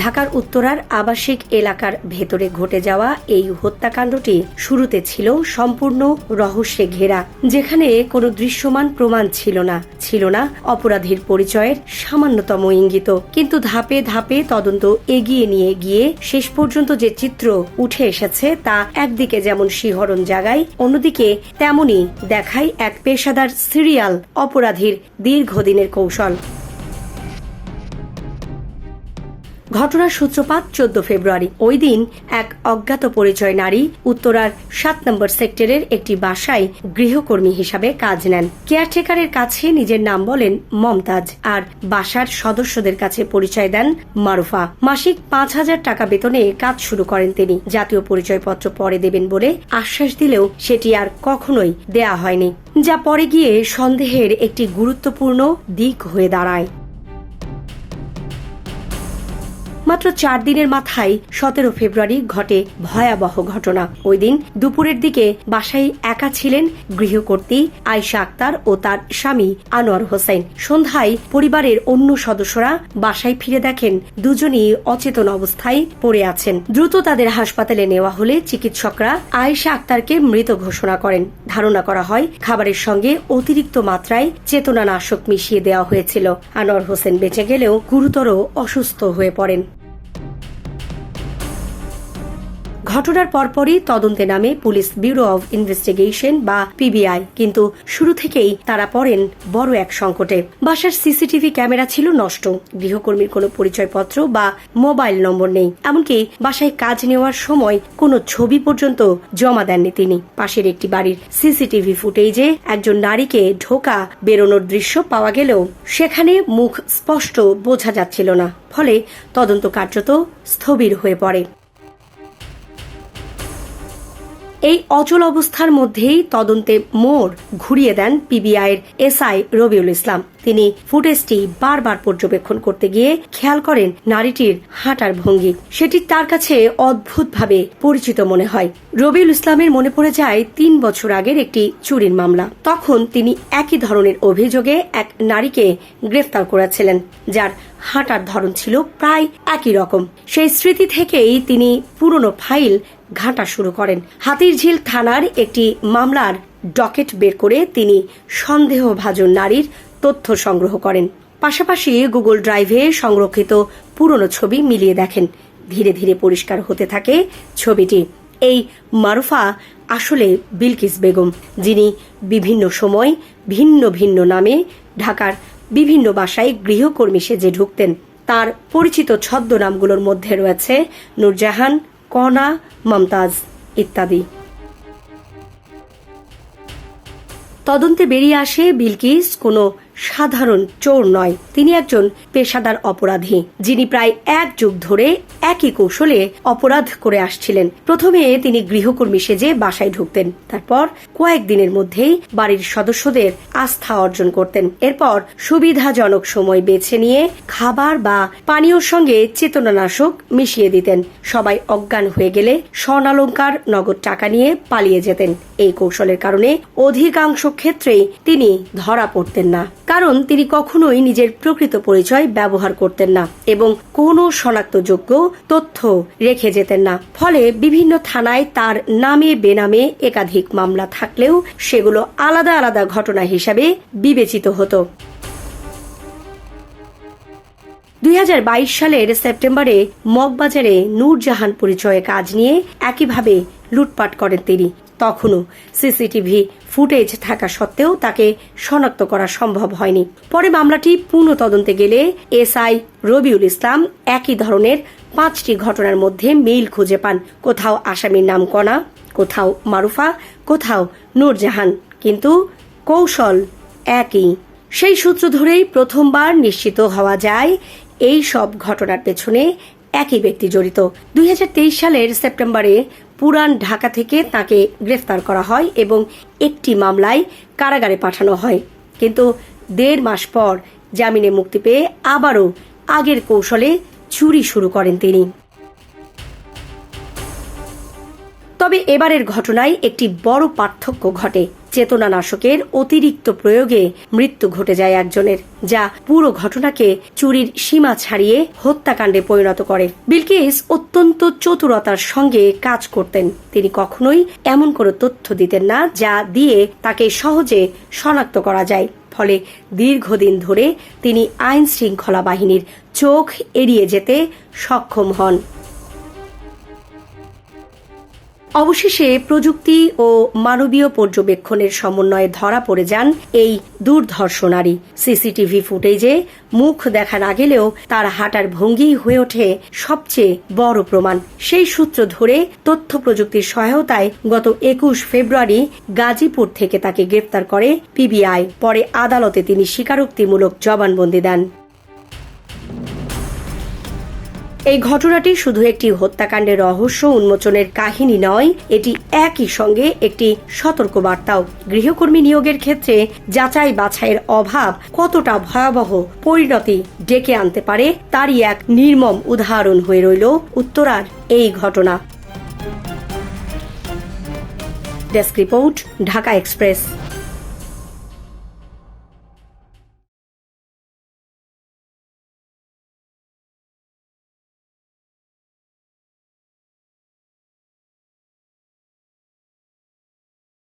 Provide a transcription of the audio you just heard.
ঢাকার উত্তরার আবাসিক এলাকার ভেতরে ঘটে যাওয়া এই হত্যাকাণ্ডটি শুরুতে ছিল সম্পূর্ণ রহস্যে ঘেরা, যেখানে কোনো দৃশ্যমান প্রমাণ ছিল না অপরাধীর পরিচয়ের সামান্যতম ইঙ্গিত। কিন্তু ধাপে ধাপে তদন্ত এগিয়ে নিয়ে গিয়ে শেষ পর্যন্ত যে চিত্র উঠে এসেছে তা একদিকে যেমন শিহরণ জাগায়, অন্যদিকে তেমনই দেখায় এক পেশাদার সিরিয়াল অপরাধীর দীর্ঘদিনের কৌশল। ঘটনার সূত্রপাত 14 ফেব্রুয়ারি। ওই দিন এক অজ্ঞাত পরিচয় নারী উত্তরার 7 নম্বর সেক্টরের একটি বাসায় গৃহকর্মী হিসাবে কাজ নেন। কেয়ারটেকারের কাছে নিজের নাম বলেন মমতাজ, আর বাসার সদস্যদের কাছে পরিচয় দেন মারুফা। মাসিক 5,000 টাকা বেতনে কাজ শুরু করেন তিনি। জাতীয় পরিচয়পত্র পরে দেবেন বলে আশ্বাস দিলেও সেটি আর কখনোই দেয়া হয়নি, যা পরে গিয়ে সন্দেহের একটি গুরুত্বপূর্ণ দিক হয়ে দাঁড়ায়। মাত্র 4 দিনের মাথায় 17 ফেব্রুয়ারি ঘটে ভয়াবহ ঘটনা। ওই দিন দুপুরের দিকে বাসায় একা ছিলেন গৃহকর্ত্রী আয়েশা আক্তার ও তার স্বামী আনোয়ার হোসেন। সন্ধ্যায় পরিবারের অন্য সদস্যরা বাসায় ফিরে দেখেন দুজনই অচেতন অবস্থায় পড়ে আছেন। দ্রুত তাদের হাসপাতালে নেওয়া হলে চিকিৎসকরা আয়েশা আক্তারকে মৃত ঘোষণা করেন। ধারণা করা হয় খাবারের সঙ্গে অতিরিক্ত মাত্রায় চেতনানাশক মিশিয়ে দেওয়া হয়েছিল। আনোয়ার হোসেন বেঁচে গেলেও গুরুতর অসুস্থ হয়ে পড়েন। ঘটনার পরপরই তদন্তে নামে পুলিশ ব্যুরো অব ইনভেস্টিগেশন বা পিবিআই, কিন্তু শুরু থেকেই তারা পড়েন বড় এক সংকটে। বাসার সিসিটিভি ক্যামেরা ছিল নষ্ট, গৃহকর্মীর কোনো পরিচয়পত্র বা মোবাইল নম্বর নেই, এমনকি বাসায় কাজ নেওয়ার সময় কোনো ছবি পর্যন্ত জমা দেননি তিনি। পাশের একটি বাড়ির সিসিটিভি ফুটেজে একজন নারীকে ঢোকা বেরোনোর দৃশ্য পাওয়া গেলেও সেখানে মুখ স্পষ্ট বোঝা যাচ্ছিল না, ফলে তদন্ত কার্যত স্থবির হয়ে পড়ে। এই অচল অবস্থার মধ্যেই তদন্তে মোড় ঘুরিয়ে দেন পিবিআইয়ের এসআই রবিউল ইসলাম। তিনি ফুটেজটি বারবার পর্যবেক্ষণ করতে গিয়ে খেয়াল করেন নারীটির হাঁটার ভঙ্গি। সেটি তার কাছে অদ্ভুতভাবে পরিচিত মনে হয়। রবিউল ইসলামের মনে পড়ে যায় 3 বছর আগের একটি চুরির মামলা। তখন তিনি একই ধরনের অভিযোগে এক নারীকে গ্রেফতার করেছিলেন, যার হাঁটার ধরন ছিল প্রায় একই রকম। সেই স্মৃতি থেকেই তিনি পুরনো ফাইল ঘাঁটা শুরু করেন। হাতিরঝিল থানার একটি মামলার ডকেট বের করে তিনি সন্দেহভাজন নারীর তথ্য সংগ্রহ করেন। পাশাপাশি গুগল ড্রাইভে সংরক্ষিত পুরনো ছবি মিলিয়ে দেখেন। ধীরে ধীরে পরিষ্কার হতে থাকে ছবিটি। এই মারুফা আসলে বিলকিস বেগম, যিনি বিভিন্ন সময় ভিন্ন ভিন্ন নামে ঢাকার বিভিন্ন বাসায় গৃহকর্মী সেজে ঢুকতেন। তার পরিচিত ছদ্মনামগুলোর মধ্যে রয়েছে নূরজাহান, কনা, মমতাজ ইত্যাদি। তদন্তে বেরিয়ে আসে বিলকিস কোনো সাধারণ চোর নয়, তিনি একজন পেশাদার অপরাধী, যিনি প্রায় 1 যুগ ধরে একই কৌশলে অপরাধ করে আসছিলেন। প্রথমে তিনি গৃহকর্মী সেজে বাসায় ঢুকতেন, তারপর কয়েকদিনের মধ্যেই বাড়ির সদস্যদের আস্থা অর্জন করতেন। এরপর সুবিধাজনক সময় বেছে নিয়ে খাবার বা পানীয়র সঙ্গে চেতনানাশক মিশিয়ে দিতেন। সবাই অজ্ঞান হয়ে গেলে স্বর্ণালংকার, নগদ টাকা নিয়ে পালিয়ে যেতেন। এই কৌশলের কারণে অধিকাংশ ক্ষেত্রেই তিনি ধরা পড়তেন না, কারণ তিনি কখনোই নিজের প্রকৃত পরিচয় ব্যবহার করতেন না এবং কোনো শনাক্তযোগ্য তথ্য রেখে যেতেন না। ফলে বিভিন্ন থানায় তার নামে বেনামে একাধিক মামলা থাকলেও সেগুলো আলাদা আলাদা ঘটনা হিসাবে বিবেচিত হতো। 2022 সালের সেপ্টেম্বরে মগবাজারে নূরজাহান পরিচয়ে কাজ নিয়ে একইভাবে লুটপাট করেন তিনি। তখনও সিসিটিভি ফুটেজ থাকা সত্ত্বেও তাকে শনাক্ত করা সম্ভব হয়নি। পরে মামলাটি পুনঃ তদন্তে গেলে এসআই রবিউল ইসলাম একই ধরনের 5টি ঘটনার মধ্যে মিল খুঁজে পান। কোথাও আসামির নাম কনা, কোথাও মারুফা, কোথাও নূরজাহান, কিন্তু কৌশল একই। সেই সূত্র ধরেই প্রথমবার নিশ্চিত হওয়া যায় এই সব ঘটনার পেছনে একই ব্যক্তি জড়িত। 2023 সালের সেপ্টেম্বরে পুরান ঢাকা থেকে তাকে গ্রেফতার করা হয় এবং একটি মামলায় কারাগারে পাঠানো হয়। কিন্তু 1.5 মাস পর জামিনে মুক্তি পেয়ে আবারও আগের কৌশলে চুরি শুরু করেন তিনি। তবে এবারের ঘটনায় একটি বড় পার্থক্য ঘটে। চেতনানাশকের অতিরিক্ত প্রয়োগে মৃত্যু ঘটে যায় একজনের, যা পুরো ঘটনাকে চুরির সীমা ছাড়িয়ে হত্যাকাণ্ডে পরিণত করে। বিলকিস অত্যন্ত চতুরতার সঙ্গে কাজ করতেন। তিনি কখনোই এমন কোনো তথ্য দিতেন না যা দিয়ে তাকে সহজে শনাক্ত করা যায়। ফলে দীর্ঘদিন ধরে তিনি আইন শৃঙ্খলা বাহিনীর চোখ এড়িয়ে যেতে সক্ষম হন। অবশেষে প্রযুক্তি ও মানবীয় পর্যবেক্ষণের সমন্বয়ে ধরা পড়ে যান এই দুর্ধর্ষ নারী। সিসিটিভি ফুটেজে মুখ দেখা না গেলেও তার হাঁটার ভঙ্গি হয়ে ওঠে সবচেয়ে বড় প্রমাণ। সেই সূত্র ধরে তথ্য প্রযুক্তির সহায়তায় গত 21 ফেব্রুয়ারি গাজীপুর থেকে তাকে গ্রেফতার করে পিবিআই। পরে আদালতে তিনি স্বীকারোক্তিমূলক জবানবন্দি দেন। এই ঘটনাটি শুধু একটি হত্যাকাণ্ডের রহস্য উন্মোচনের কাহিনী নয়, এটি একই সঙ্গে একটি সতর্কবার্তাও। গৃহকর্মী নিয়োগের ক্ষেত্রে যাচাই বাছাইয়ের অভাব কতটা ভয়াবহ পরিণতি ডেকে আনতে পারে তারই এক নির্মম উদাহরণ হয়ে রইল উত্তরার এই ঘটনা। Desk report, Dhaka express.